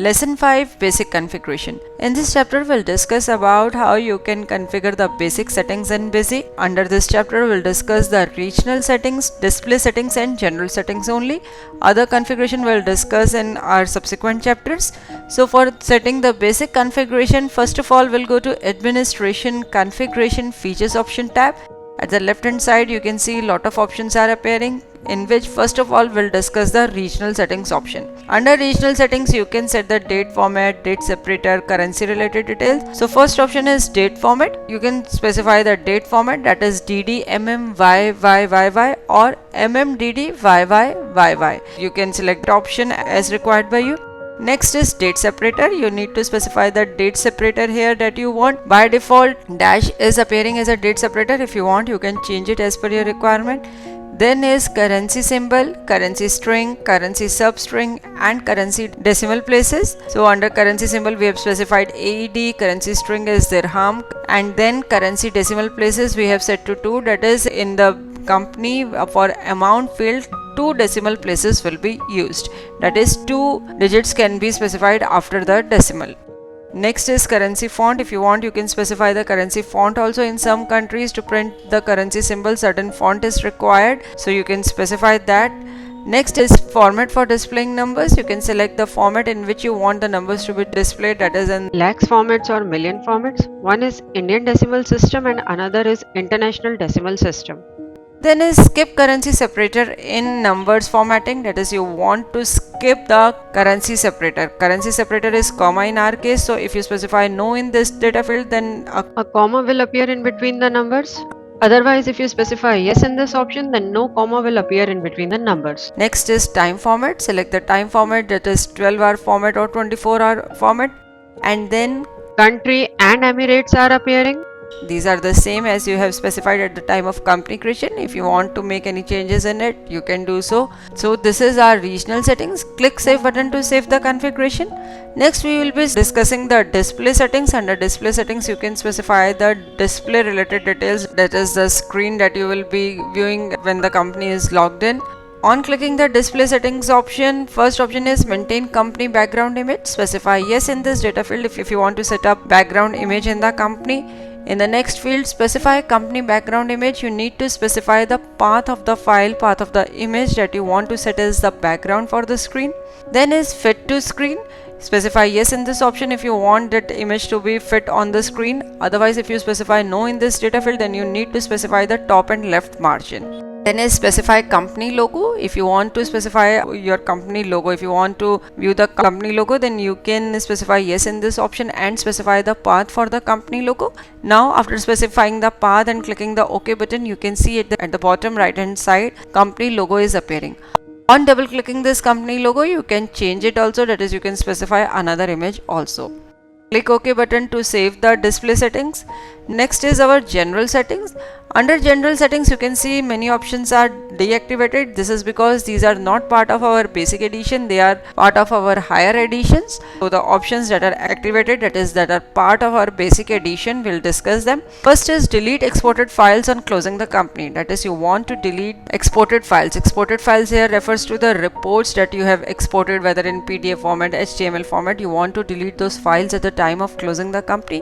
Lesson 5 Basic Configuration. In this chapter we'll discuss about how you can configure the basic settings in Busy. Under this chapter we'll discuss the regional settings, display settings and general settings only. Other configuration we'll discuss in our subsequent chapters. So for setting the basic configuration, first of all we'll go to Administration Configuration Features option tab. At the left hand side you can see lot of options are appearing, in which first of all we'll discuss the regional settings option. Under regional settings you can set the date format, date separator, currency related details. So first option is date format. You can specify the date format, that is DD mm YYYY or MMDD YYYY. You can select the option as required by you. Next is date separator. You need to specify the date separator here that you want. By default dash is appearing as a date separator. If you want you can change it as per your requirement. Then is currency symbol, currency string, currency substring and currency decimal places. So under currency symbol we have specified AED, currency string is dirham, and then currency decimal places we have set to 2, that is in the company for amount field 2 decimal places will be used, that is 2 digits can be specified after the decimal. Next is currency font. If you want you can specify the currency font also. In some countries to print the currency symbol certain font is required, so you can specify that. Next is format for displaying numbers. You can select the format in which you want the numbers to be displayed, that is in lakhs formats or million formats. One is Indian decimal system and another is international decimal system. Then is skip currency separator in numbers formatting, that is you want to skip the currency separator. Currency separator is comma in our case, so if you specify no in this data field then a comma will appear in between the numbers. Otherwise, if you specify yes in this option, then no comma will appear in between the numbers. Next is time format. Select the time format, that is 12-hour format or 24-hour format, and then country and Emirates are appearing. These are the same as you have specified at the time of company creation. If you want to make any changes in it, you can do so. So this is our regional settings. Click save button to save the configuration. Next we will be discussing the display settings. Under display settings you can specify the display related details, that is the screen that you will be viewing when the company is logged in. On clicking the display settings option, first option is maintain company background image. Specify yes in this data field if you want to set up background image in the company. In the next field, specify company background image. You need to specify the path of the file, path of the image that you want to set as the background for the screen. Then is fit to screen. Specify yes in this option if you want that image to be fit on the screen. Otherwise, if you specify no in this data field, then you need to specify the top and left margin. Then is specify company logo. If you want to specify your company logo, if you want to view the company logo, then you can specify yes in this option and specify the path for the company logo. Now after specifying the path and clicking the OK button, you can see at the bottom right hand side company logo is appearing. On double clicking this company logo, you can change it also, that is you can specify another image also. Click OK button to save the display settings. Next is our general settings. Under general settings you can see many options are deactivated. This is because these are not part of our basic edition, they are part of our higher editions. So the options that are activated, that is that are part of our basic edition, we'll discuss them. First is delete exported files on closing the company, that is you want to delete exported files. Exported files here refers to the reports that you have exported, whether in PDF format, HTML format. You want to delete those files at the time of closing the company.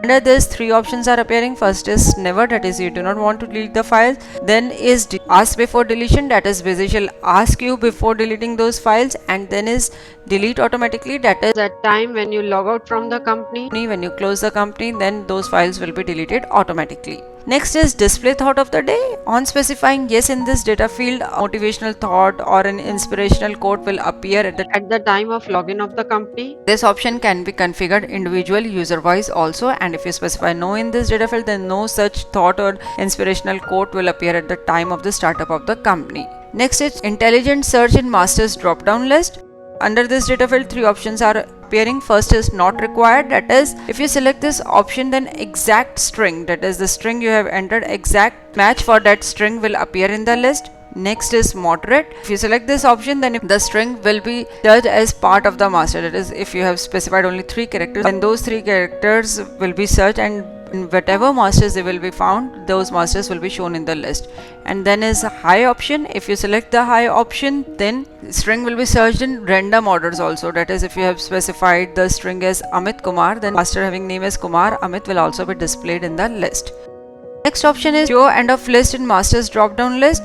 Under this, 3 options are appearing. First is never, that is you do not want to delete the files. Then is ask before deletion, that is Busy shall ask you before deleting those files. And then is delete automatically, that is at time when you log out from the company. When you close the company, then those files will be deleted automatically. Next is display thought of the day. On specifying yes in this data field, a motivational thought or an inspirational quote will appear at the time of login of the company. This option can be configured individual user wise also, and if you specify no in this data field, then no such thought or inspirational quote will appear at the time of the startup of the company. Next is intelligent search in masters drop down list. Under this data field, 3 options are appearing. First is not required, that is if you select this option, then exact string, that is the string you have entered, exact match for that string will appear in the list. Next is moderate. If you select this option, then the string will be searched as part of the master, that is if you have specified only 3 characters, then those 3 characters will be searched and and whatever masters they will be found, those masters will be shown in the list. And then is a high option. If you select the high option, then string will be searched in random orders also. That is, if you have specified the string as Amit Kumar, then master having name as Kumar, Amit will also be displayed in the list. Next option is show end of list in masters drop down list.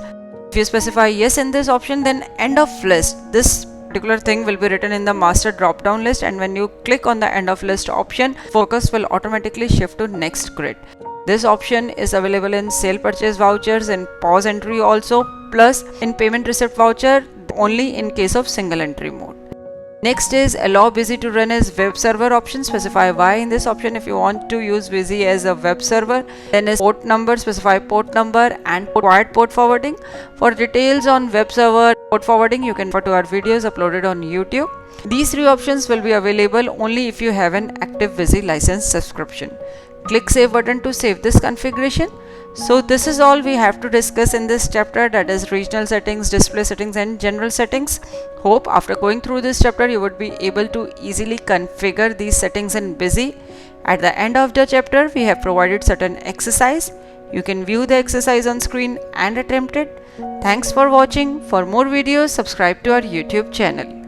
If you specify yes in this option, then end of list, this particular thing will be written in the master drop down list, and when you click on the end of list option, focus will automatically shift to next grid. This option is available in sale purchase vouchers and pause entry also, plus in payment receipt voucher only in case of single entry mode. Next is allow Busy to run as web server option. Specify why in this option. If you want to use Busy as a web server, then is port number, specify port number and required port forwarding. For details on web server port forwarding, you can refer to our videos uploaded on YouTube. These three options will be available only if you have an active Busy license subscription. Click save button to save this configuration. So this is all we have to discuss in this chapter, that is regional settings, display settings and general settings. Hope after going through this chapter you would be able to easily configure these settings in Busy. At the end of the chapter we have provided certain exercise. You can view the exercise on screen and attempt it. Thanks for watching. For more videos, subscribe to our YouTube channel.